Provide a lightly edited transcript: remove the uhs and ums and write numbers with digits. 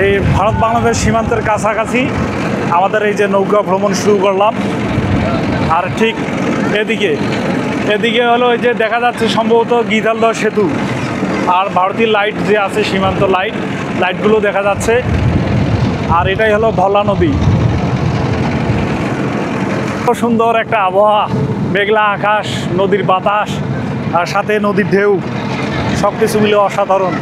এই ভারত বাংলাদেশ সীমান্তের কাছাকাছি আমাদের এই যে নৌকা ভ্রমণ শুরু করলাম। আর ঠিক এদিকে হলো ওই যে দেখা যাচ্ছে সম্ভবত গীতালদহ সেতু, আর ভারতীয় লাইট যে আছে সীমান্ত লাইটগুলো দেখা যাচ্ছে। আর এটাই হলো ধলা নদী। সুন্দর একটা আবহাওয়া, মেঘলা আকাশ, নদীর বাতাস আর সাথে নদীর ঢেউ, সব কিছু মিলে অসাধারণ।